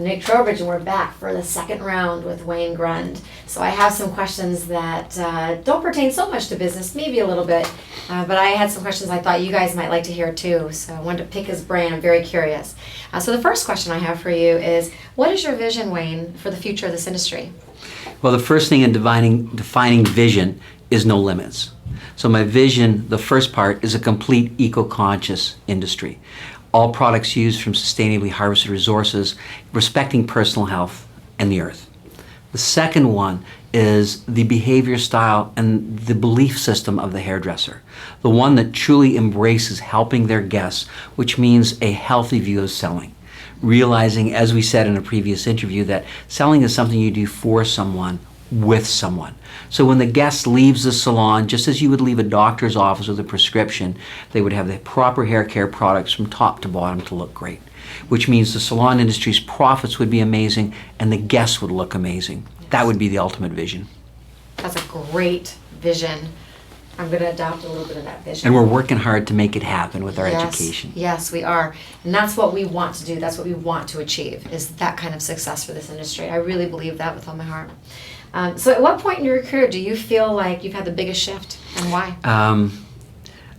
I'm Nick Trowbridge, and we're back for the second round with Wayne Grund. So I have some questions that don't pertain so much to business, maybe a little bit, but I had some questions I thought you guys might like to hear too, so I wanted to pick his brain. I'm very curious. So the first question I have for you is, what is your vision, Wayne, for the future of this industry? Well, the first thing in defining vision is no limits. So my vision, the first part, is a complete eco-conscious industry. All products used from sustainably harvested resources, respecting personal health and the earth. The second one is the behavior style and the belief system of the hairdresser. The one that truly embraces helping their guests, which means a healthy view of selling. Realizing, as we said in a previous interview, that selling is something you do for someone, with someone. So when the guest leaves the salon, just as you would leave a doctor's office with a prescription, they would have the proper hair care products from top to bottom to look great, which means the salon industry's profits would be amazing and the guests would look amazing. Yes. That would be the ultimate vision. That's a great vision. I'm going to adopt a little bit of that vision. And we're working hard to make it happen with our education. Yes, we are. And that's what we want to do. That's what we want to achieve, is that kind of success for this industry. I really believe that with all my heart. So at what point in your career do you feel like you've had the biggest shift, and why? I'm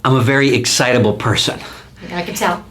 a very excitable person. I can tell.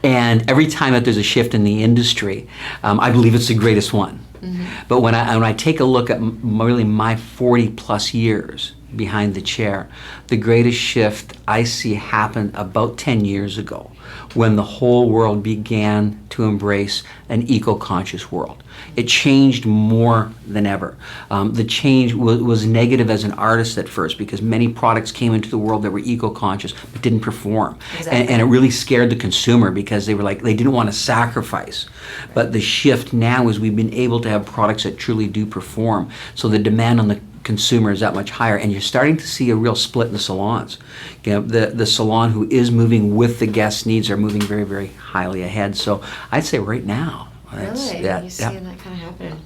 And every time that there's a shift in the industry, I believe it's the greatest one. Mm-hmm. But when I take a look at really my 40 plus years behind the chair, the greatest shift I see happened about 10 years ago, when the whole world began to embrace an eco-conscious world. It changed more than ever. The change was negative as an artist at first, because many products came into the world that were eco-conscious but didn't perform. Exactly. And it really scared the consumer, because they didn't want to sacrifice. But the shift now is we've been able to have products that truly do perform. So the demand on the consumer is that much higher, and you're starting to see a real split in the salons. You know, the salon who is moving with the guest needs are moving very, very highly ahead. So I'd say right now, really, you seeing that kind of happening.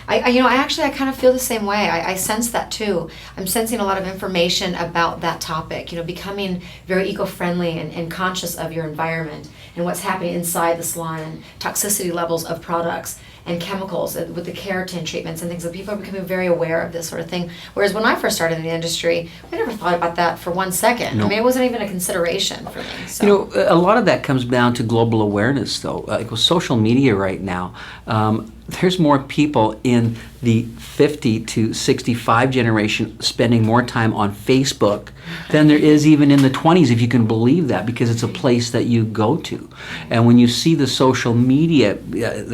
I kind of feel the same way. I sense that too. I'm sensing a lot of information about that topic. Becoming very eco-friendly and conscious of your environment and what's happening inside the salon, and toxicity levels of products and chemicals with the keratin treatments and things. So people are becoming very aware of this sort of thing. Whereas when I first started in the industry, I never thought about that for 1 second. No. I mean, it wasn't even a consideration for me. So. A lot of that comes down to global awareness, though. Like with social media right now, there's more people in the 50 to 65 generation spending more time on Facebook than there is even in the 20s, if you can believe that, because it's a place that you go to. And when you see the social media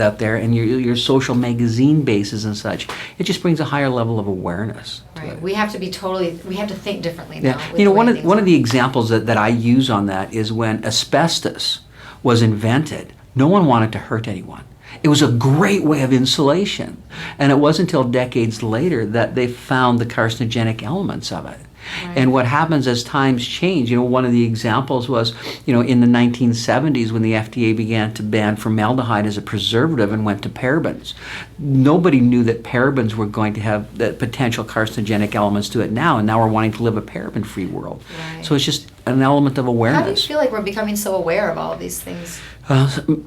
out there and your social magazine bases and such, it just brings a higher level of awareness. Right. We have to think differently now. Yeah. One of the examples that I use on that is when asbestos was invented, no one wanted to hurt anyone. It was a great way of insulation. And it wasn't until decades later that they found the carcinogenic elements of it. Right. And what happens as times change, one of the examples was, in the 1970s when the FDA began to ban formaldehyde as a preservative and went to parabens. Nobody knew that parabens were going to have the potential carcinogenic elements to it now, and now we're wanting to live a paraben-free world. Right. So it's just an element of awareness. How do you feel like we're becoming so aware of all of these things?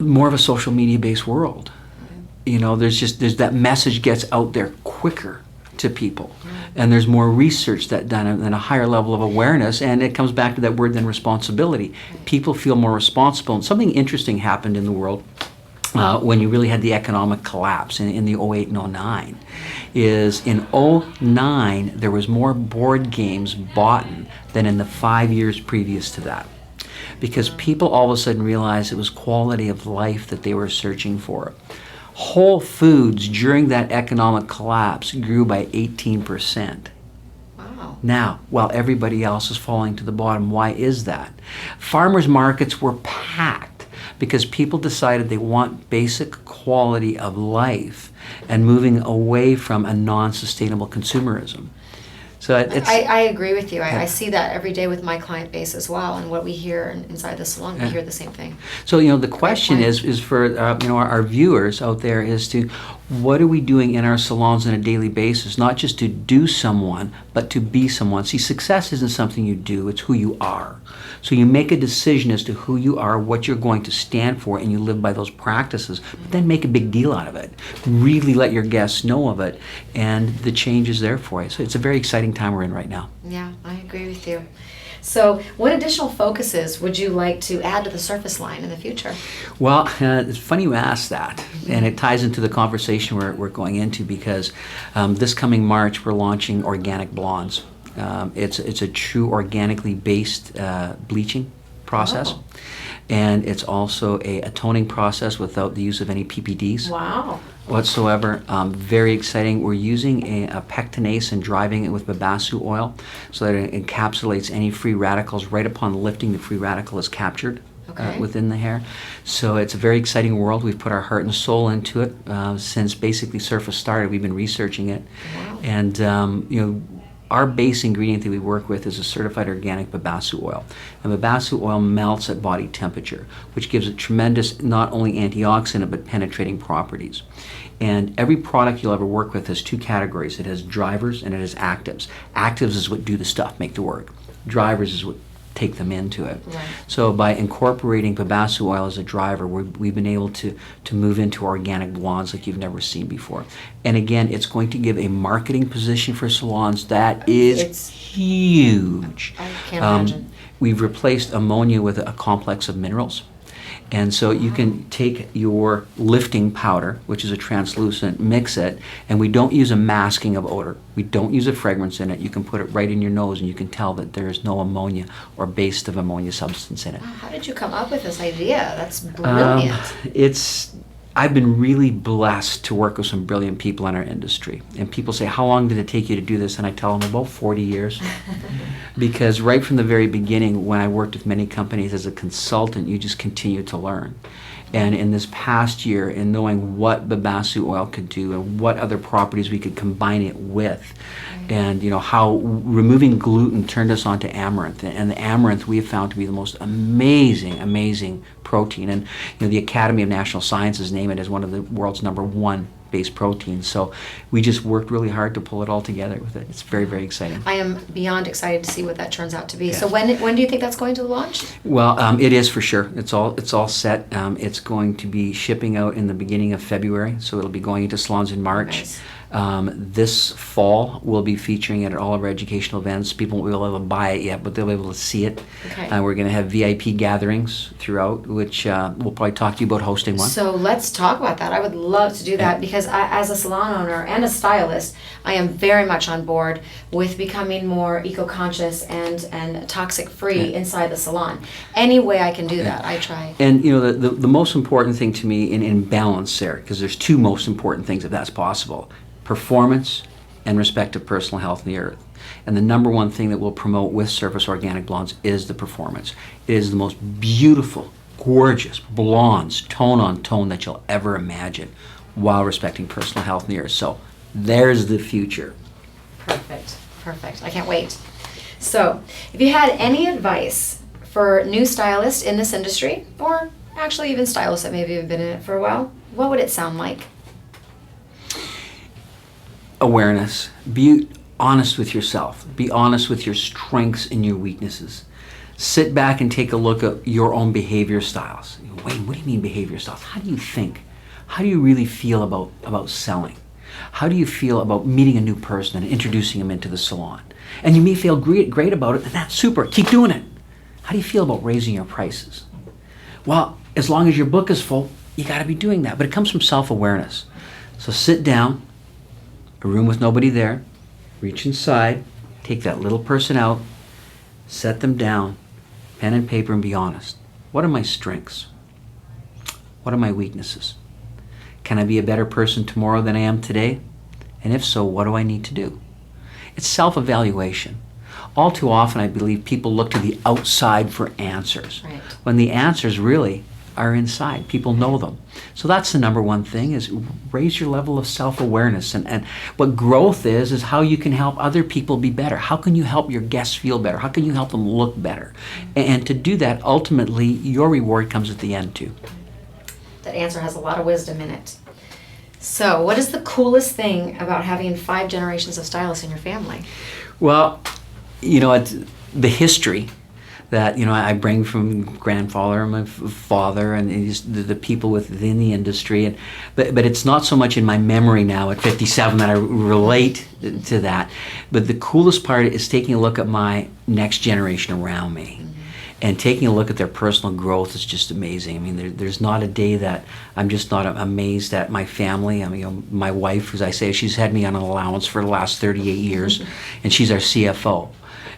More of a social media-based world. Right. There's that message gets out there quicker to people. And there's more research that's done and a higher level of awareness, and it comes back to that word then, responsibility. People feel more responsible. And something interesting happened in the world when you really had the economic collapse in the 08 and 09, is in 09 there was more board games bought than in the 5 years previous to that. Because people all of a sudden realized it was quality of life that they were searching for. Whole Foods during that economic collapse grew by 18%. Wow. Now, while everybody else is falling to the bottom, why is that? Farmers markets were packed because people decided they want basic quality of life and moving away from a non-sustainable consumerism. So I agree with you. I see that every day with my client base as well, and what we hear inside the salon, we hear the same thing. So the question is for our viewers out there is to, what are we doing in our salons on a daily basis, not just to do someone, but to be someone. See, success isn't something you do, it's who you are. So you make a decision as to who you are, what you're going to stand for, and you live by those practices, but then make a big deal out of it. Really let your guests know of it, and the change is there for you. So it's a very exciting time we're in right now. Yeah, I agree with you. So what additional focuses would you like to add to the Surface line in the future? Well, it's funny you ask that, and it ties into the conversation we're going into, because this coming March we're launching organic blondes. It's a true organically based bleaching process. Oh. And it's also a toning process without the use of any PPDs. Wow. Whatsoever. Very exciting. We're using a pectinase and driving it with babassu oil so that it encapsulates any free radicals. Right upon lifting, the free radical is captured within the hair. So it's a very exciting world. We've put our heart and soul into it since basically Surface started. We've been researching it. Wow. And our base ingredient that we work with is a certified organic babassu oil. And babassu oil melts at body temperature, which gives it tremendous not only antioxidant but penetrating properties. And every product you'll ever work with has two categories. It has drivers and it has actives. Actives is what do the stuff, make the work. Drivers is what take them into it. Right. So by incorporating babassu oil as a driver, we've been able to move into organic blondes like you've never seen before. And again, it's going to give a marketing position for salons that is huge. I can't imagine. We've replaced ammonia with a complex of minerals. And so you can take your lifting powder, which is a translucent, mix it, and we don't use a masking of odor. We don't use a fragrance in it. You can put it right in your nose and you can tell that there is no ammonia or base of ammonia substance in it. Wow, how did you come up with this idea? That's brilliant. I've been really blessed to work with some brilliant people in our industry. And people say, how long did it take you to do this? And I tell them about 40 years. Because right from the very beginning, when I worked with many companies as a consultant, you just continue to learn. And in this past year, in knowing what babassu oil could do and what other properties we could combine it with, and how removing gluten turned us on to amaranth, and the amaranth we have found to be the most amazing protein. And the Academy of National Sciences name it as one of the world's #1 base proteins. So we just worked really hard to pull it all together with it. It's very exciting. I am beyond excited to see what that turns out to be. Yeah. So when do you think that's going to launch? Well, it is for sure. It's all set. It's going to be shipping out in the beginning of February, so it'll be going into salons in March. Nice. This fall, we'll be featuring it at all of our educational events. People won't be able to buy it yet, but they'll be able to see it. Okay. We're going to have VIP gatherings throughout, which we'll probably talk to you about hosting one. So let's talk about that. I would love to do that because as a salon owner and a stylist, I am very much on board with becoming more eco-conscious and toxic-free inside the salon. Any way I can do that, I try. And the most important thing to me in balance there, because there's two most important things if that's possible: performance and respect of personal health and the earth. And the #1 thing that we'll promote with Surface Organic Blondes is the performance. It is the most beautiful, gorgeous blondes, tone on tone, that you'll ever imagine, while respecting personal health and the earth. So there's the future. Perfect. I can't wait. So if you had any advice for new stylists in this industry, or actually even stylists that maybe have been in it for a while, what would it sound like? Awareness. Be honest with yourself. Be honest with your strengths and your weaknesses. Sit back and take a look at your own behavior styles. Wait, what do you mean behavior styles? How do you think? How do you really feel about selling? How do you feel about meeting a new person and introducing them into the salon? And you may feel great about it, and that's super. Keep doing it. How do you feel about raising your prices? Well, as long as your book is full, you got to be doing that. But it comes from self-awareness. So sit down, a room with nobody there, reach inside, take that little person out, set them down, pen and paper, and be honest. What are my strengths? What are my weaknesses? Can I be a better person tomorrow than I am today? And if so, what do I need to do? It's self-evaluation. All too often, I believe people look to the outside for answers, Right. when the answers really are inside. People know them. So that's the #1 thing, is raise your level of self-awareness. And what growth is how you can help other people be better. How can you help your guests feel better? How can you help them look better? And to do that, ultimately, your reward comes at the end too. That answer has a lot of wisdom in it. So, what is the coolest thing about having 5 generations of stylists in your family? Well, it's the history that I bring from grandfather and my father and the people within the industry, but it's not so much in my memory now at 57 that I relate to that. But the coolest part is taking a look at my next generation around me. And taking a look at their personal growth is just amazing. I mean, there's not a day that I'm just not amazed at my family. I mean, my wife, as I say, she's had me on an allowance for the last 38 years, and she's our CFO.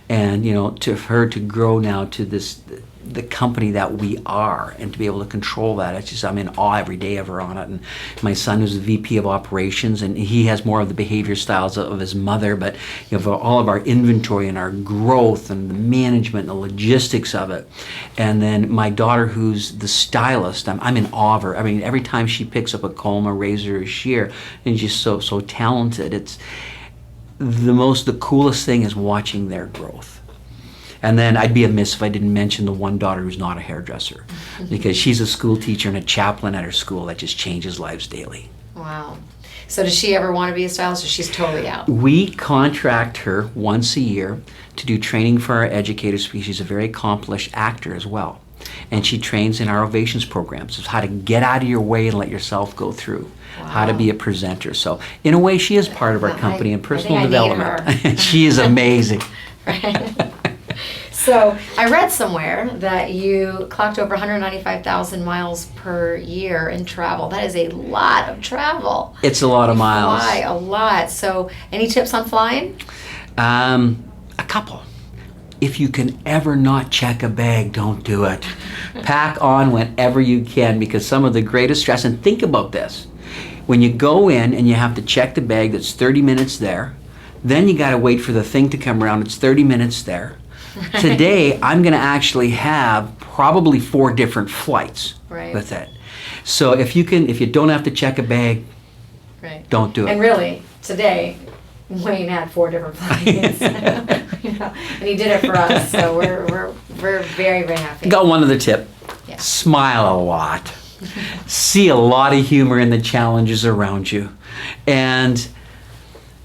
And to her to grow now to the company that we are, and to be able to control that, I'm in awe every day of her on it. And my son is the VP of operations, and he has more of the behavior styles of his mother, but for all of our inventory and our growth and the management and the logistics of it. And then my daughter, who's the stylist, I'm in awe of her. I mean, every time she picks up a comb, a razor, a shear, and she's so talented. It's the coolest thing is watching their growth. And then I'd be amiss if I didn't mention the one daughter who's not a hairdresser, because she's a school teacher and a chaplain at her school that just changes lives daily. Wow. So does she ever want to be a stylist, or she's totally out? We contract her once a year to do training for our educators, because she's a very accomplished actor as well. And she trains in our Ovations programs, of how to get out of your way and let yourself go through. Wow. How to be a presenter. So in a way, she is part of our company in personal development. She is amazing. Right. So I read somewhere that you clocked over 195,000 miles per year in travel. That is a lot of travel. It's a lot of miles. Fly a lot. So any tips on flying? A couple. If you can ever not check a bag, don't do it. Pack on whenever you can, because some of the greatest stress, and think about this, when you go in and you have to check the bag, that's 30 minutes there, then you got to wait for the thing to come around, it's 30 minutes there. Right. Today, I'm going to actually have probably 4 different flights with it. So if you don't have to check a bag, don't do it. And really, today, Wayne had 4 different flights, and he did it for us. So we're very, very happy. Got one other tip. Yeah. Smile a lot. See a lot of humor in the challenges around you, and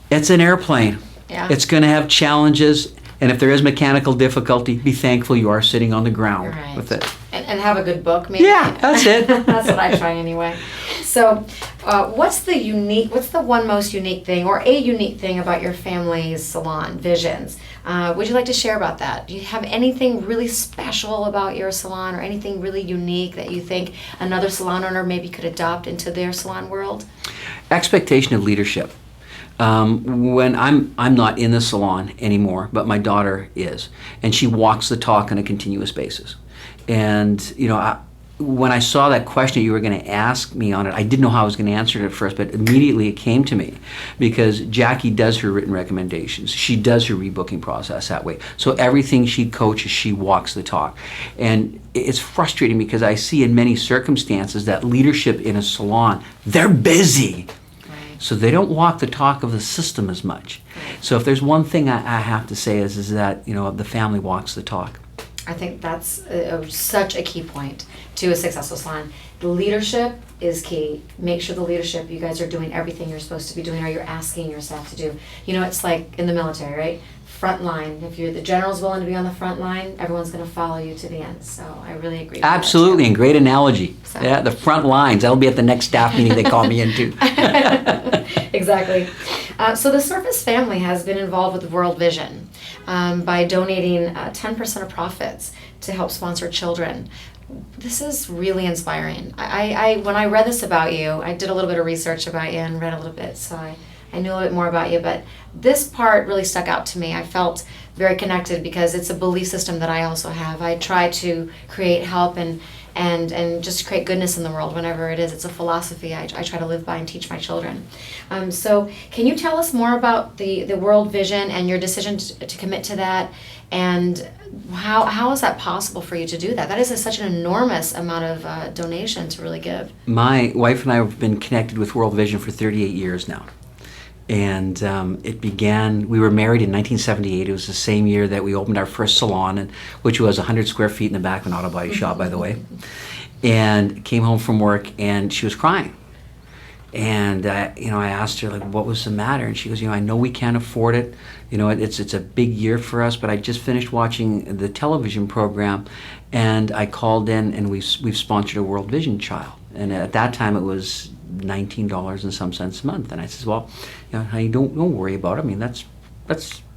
it's an airplane. Yeah. It's going to have challenges. And if there is mechanical difficulty, be thankful you are sitting on the ground with it. And have a good book, maybe. Yeah, that's it. That's what I try anyway. So, what's the one most unique thing, or a unique thing about your family's salon, Visions? Would you like to share about that? Do you have anything really special about your salon, or anything really unique that you think another salon owner maybe could adopt into their salon world? Expectation of leadership. When I'm not in the salon anymore, but my daughter is, and she walks the talk on a continuous basis. And when I saw that question you were going to ask me on it, I didn't know how I was going to answer it at first, but immediately it came to me, because Jackie does her written recommendations. She does her rebooking process that way. So everything she coaches, she walks the talk. And it's frustrating, because I see in many circumstances that leadership in a salon, they're busy. So they don't walk the talk of the system as much. So if there's one thing I have to say is that the family walks the talk. I think that's such a key point to a successful salon. The leadership is key. Make sure the leadership, you guys are doing everything you're supposed to be doing, or you're asking your staff to do. It's like in the military, right? Front line. If the general's willing to be on the front line, everyone's going to follow you to the end. So I really agree with Absolutely, that, and great analogy. So. Yeah, the front lines. That'll be at the next staff meeting they call me into. Exactly. So the Surface family has been involved with World Vision by donating 10% of profits to help sponsor children. This is really inspiring. I when I read this about you, I did a little bit of research about you and read a little bit, so I knew a little bit more about you, but this part really stuck out to me. I felt very connected, because it's a belief system that I also have. I try to create help and just create goodness in the world whenever it is. It's a philosophy I try to live by and teach my children. So can you tell us more about the World Vision and your decision to commit to that, and how is that possible for you to do that? That is such an enormous amount of donation to really give. My wife and I have been connected with World Vision for 38 years now. And it began, we were married in 1978. It was the same year that we opened our first salon, which was 100 square feet in the back of an auto body shop, by the way. And came home from work, and she was crying. And I asked her, like, what was the matter, and she goes, I know we can't afford it. It's a big year for us, but I just finished watching the television program, and I called in, and we've sponsored a World Vision child, and at that time it was $19 and some cents a month. And I says, well, honey, don't worry about it. I mean, that's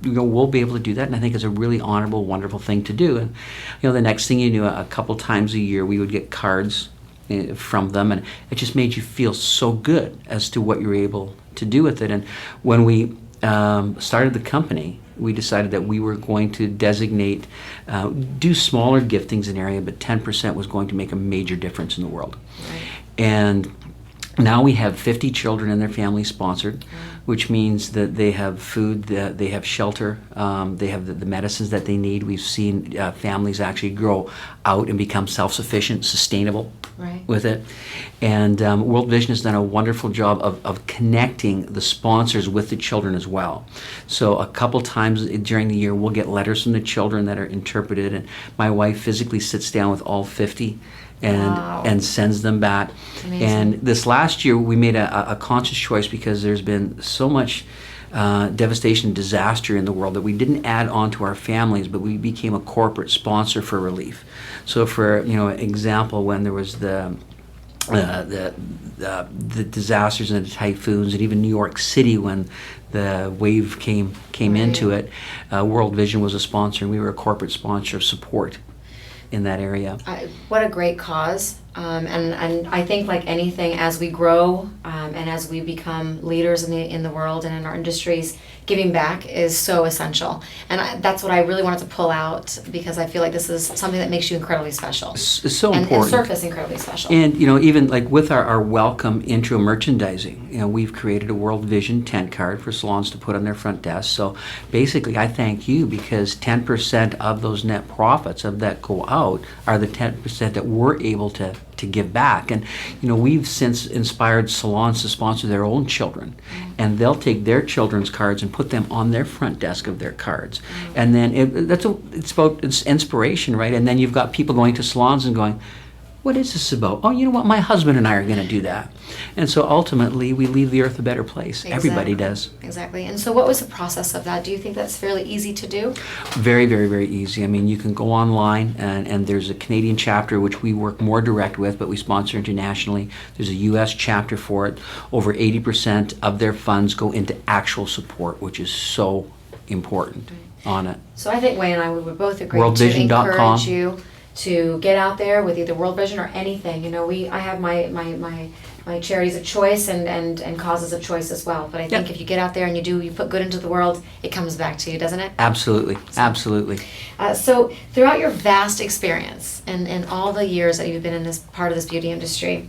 we'll be able to do that, and I think it's a really honorable, wonderful thing to do. And the next thing you knew, a couple times a year we would get cards from them, and it just made you feel so good as to what you were able to do with it. And when we started the company, we decided that we were going to designate, do smaller giftings in area, but 10% was going to make a major difference in the world. Right. And now we have 50 children and their families sponsored, which means that they have food, they have shelter, they have the medicines that they need. We've seen families actually grow out and become self-sufficient, sustainable with it. And World Vision has done a wonderful job of connecting the sponsors with the children as well. So a couple times during the year, we'll get letters from the children that are interpreted, and my wife physically sits down with all 50 and sends them back. Amazing. And this last year we made a conscious choice, because there's been so much devastation and disaster in the world, that we didn't add on to our families, but we became a corporate sponsor for relief. So for example, when there was the disasters and the typhoons, and even New York City when the wave came into it, World Vision was a sponsor, and we were a corporate sponsor of support in that area. What a great cause. And I think, like anything, as we grow and as we become leaders in the world and in our industries, giving back is so essential. And that's what I really wanted to pull out, because I feel like this is something that makes you incredibly special. It's so important. And Surface incredibly special. And even like with our welcome intro merchandising, we've created a World Vision tent card for salons to put on their front desk. So basically, I thank you, because 10% of those net profits that go out are the 10% that we're able to give back. And we've since inspired salons to sponsor their own children, and they'll take their children's cards and put them on their front desk of their cards. And then it's about inspiration, right? And then you've got people going to salons and going, what is this about? Oh, you know what? My husband and I are going to do that. And so ultimately, we leave the earth a better place. Exactly. Everybody does. Exactly. And so what was the process of that? Do you think that's fairly easy to do? Very, very, very easy. I mean, you can go online, and there's a Canadian chapter, which we work more direct with, but we sponsor internationally. There's a U.S. chapter for it. Over 80% of their funds go into actual support, which is so important on it. So I think Wayne and I, we would both agree WorldVision.com. to encourage you to get out there with either World Vision or anything. I have my charities of choice and causes of choice as well. But I think if you get out there and you put good into the world, it comes back to you, doesn't it? Absolutely, absolutely. So throughout your vast experience and all the years that you've been in this part of this beauty industry,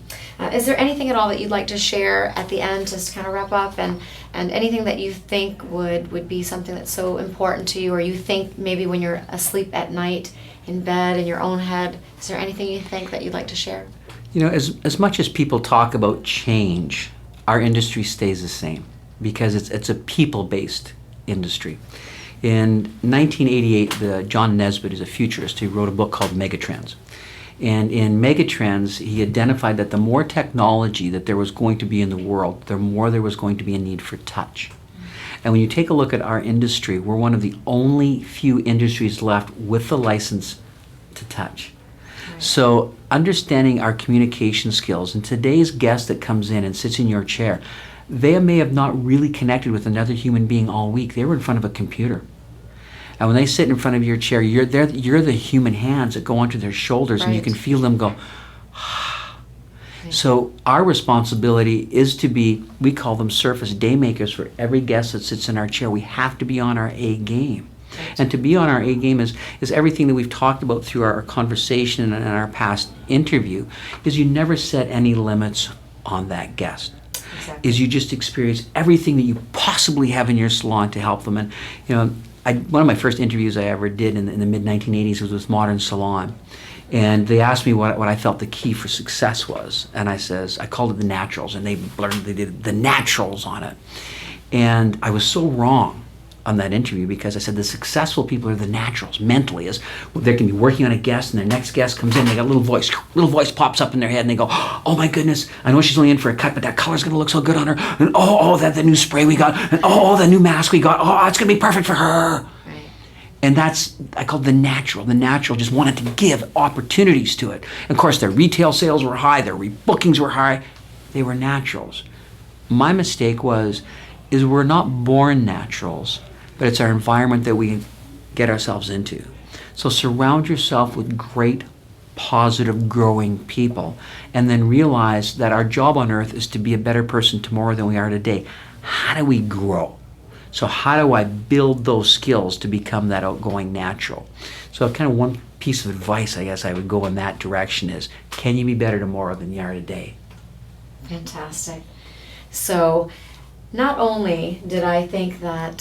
is there anything at all that you'd like to share at the end, just to kind of wrap up, and anything that you think would be something that's so important to you, or you think maybe when you're asleep at night in bed in your own head, is there anything you think that you'd like to share? As much as people talk about change, our industry stays the same, because it's a people-based industry. In 1988, John Nesbitt is a futurist. He wrote a book called Megatrends. And in Megatrends, he identified that the more technology that there was going to be in the world, the more there was going to be a need for touch. And when you take a look at our industry, we're one of the only few industries left with the license to touch. Right. So understanding our communication skills, and today's guest that comes in and sits in your chair, they may have not really connected with another human being all week. They were in front of a computer. And when they sit in front of your chair, you're the human hands that go onto their shoulders, and you can feel them go, So our responsibility is to be, we call them surface day makers for every guest that sits in our chair. We have to be on our A game. And to be on our A game is everything that we've talked about through our conversation and our past interview, is you never set any limits on that guest. Exactly. Is you just experience everything that you possibly have in your salon to help them. And one of my first interviews I ever did in the mid-1980s was with Modern Salon. And they asked me what I felt the key for success was. And I called it the naturals, and they did the naturals on it. And I was so wrong. on that interview, because I said the successful people are the naturals mentally. Is they can be working on a guest and their next guest comes in, they got a little voice pops up in their head and they go, oh my goodness, I know she's only in for a cut, but that color's gonna look so good on her, and that new spray we got, and the new mask we got, it's gonna be perfect for her. Right. And that's, I call the natural. The natural just wanted to give opportunities to it. Of course, their retail sales were high, their rebookings were high. They were naturals. My mistake is we're not born naturals, but it's our environment that we get ourselves into. So surround yourself with great, positive, growing people, and then realize that our job on earth is to be a better person tomorrow than we are today. How do we grow? So how do I build those skills to become that outgoing natural? So kind of one piece of advice, I guess I would go in that direction is, can you be better tomorrow than you are today? Fantastic. So not only did I think that,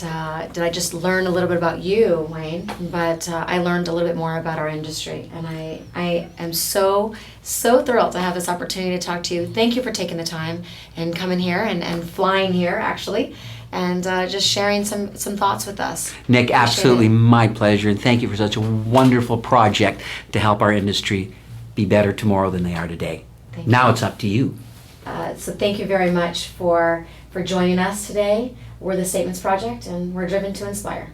did I just learn a little bit about you, Wayne, but I learned a little bit more about our industry. And I am so thrilled to have this opportunity to talk to you. Thank you for taking the time and coming here and flying here, actually, and just sharing some thoughts with us. Nick, absolutely my pleasure. And thank you for such a wonderful project to help our industry be better tomorrow than they are today. Now it's up to you. So thank you very much for joining us today. We're the Statements Project, and we're driven to inspire.